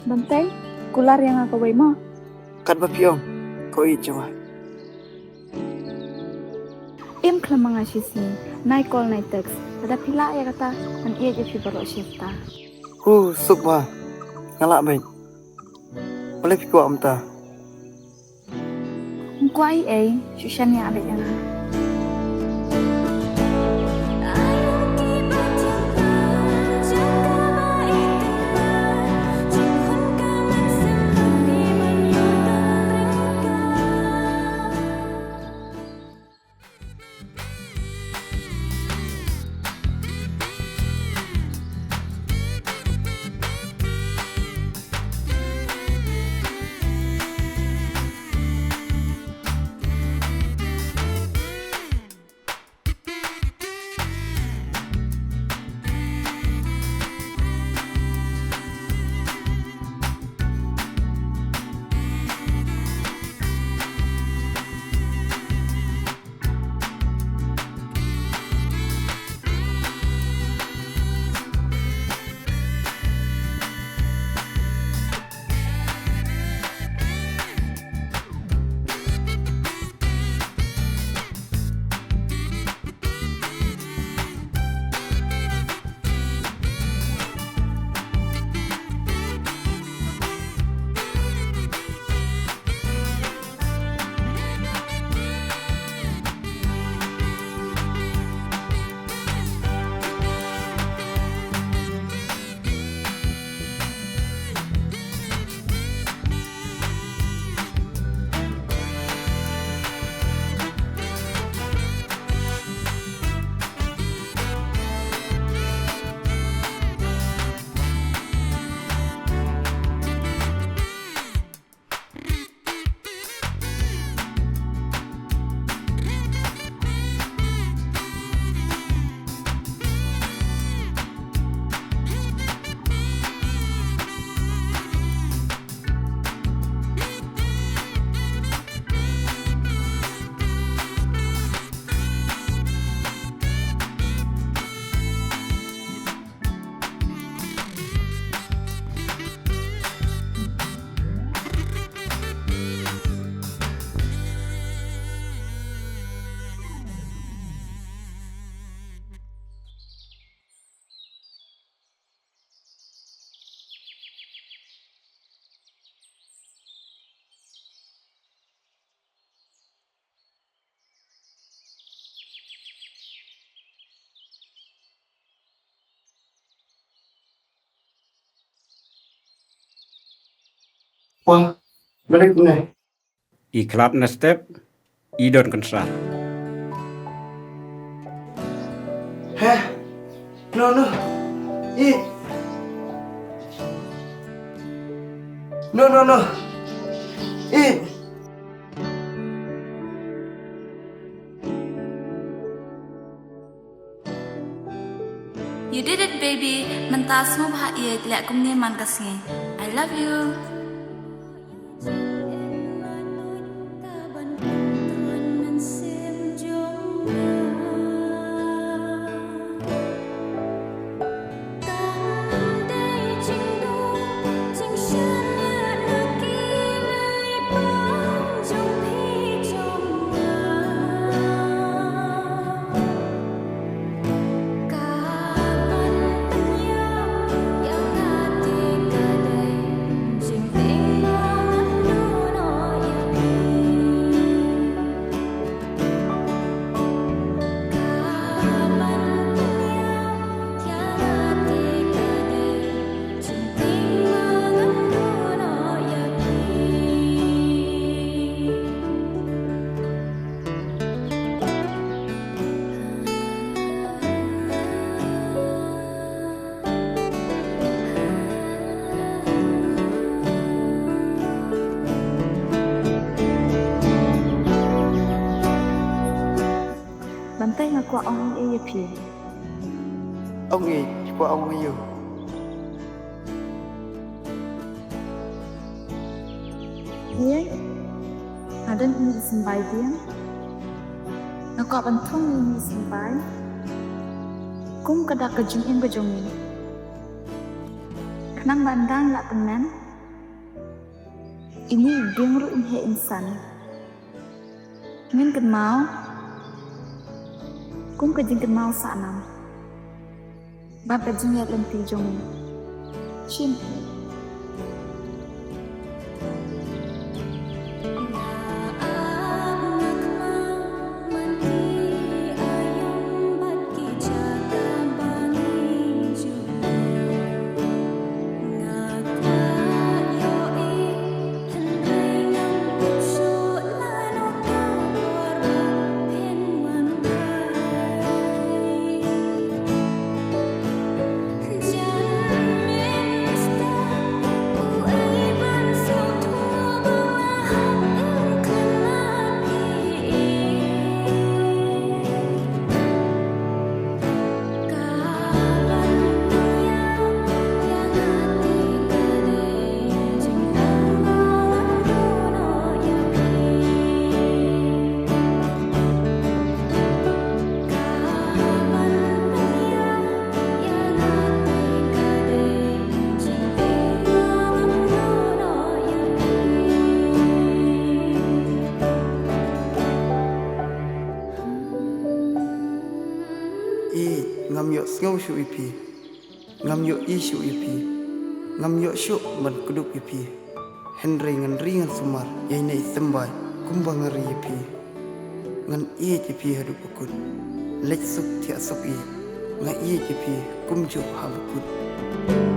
Bantay, kular yang ako bay mo. Kat ba piyong? Ko ijawa. Im klam mga sisi, nai call nai text. Ada pila ya kata, an iya jepi baro shifta. Sukma. Ngalak baik. Boleh piko amta. Kuai sushan ya ada yang. Wah, balik nih. Ikhlap na step, idon kensal. Heh, no. I. No. I. You did it, baby. Mentas mo bahagia lihat kum ni man kasih. I love you. Bantay nga kwa ang iya pi. Ông ấy, của ông ấy yêu. Iya. ngadan ini sembai dia ngakak bantung ini sembai kum kada kejungin kejungin kenang bandang lak tenan ini gengru inhe insan ngin ken mau kum kejing ken mau sanam bab kejing ya lenti jongin chin ngam yo ngau shu ipi ngam yo isu ipi ngam yo shu man kuduk ipi henry ngan ringan sumar yai nei sembai kumbang ngari ipi ngan ipi hadu pukun lek suk tia suk i nga ipi kumju ha pukun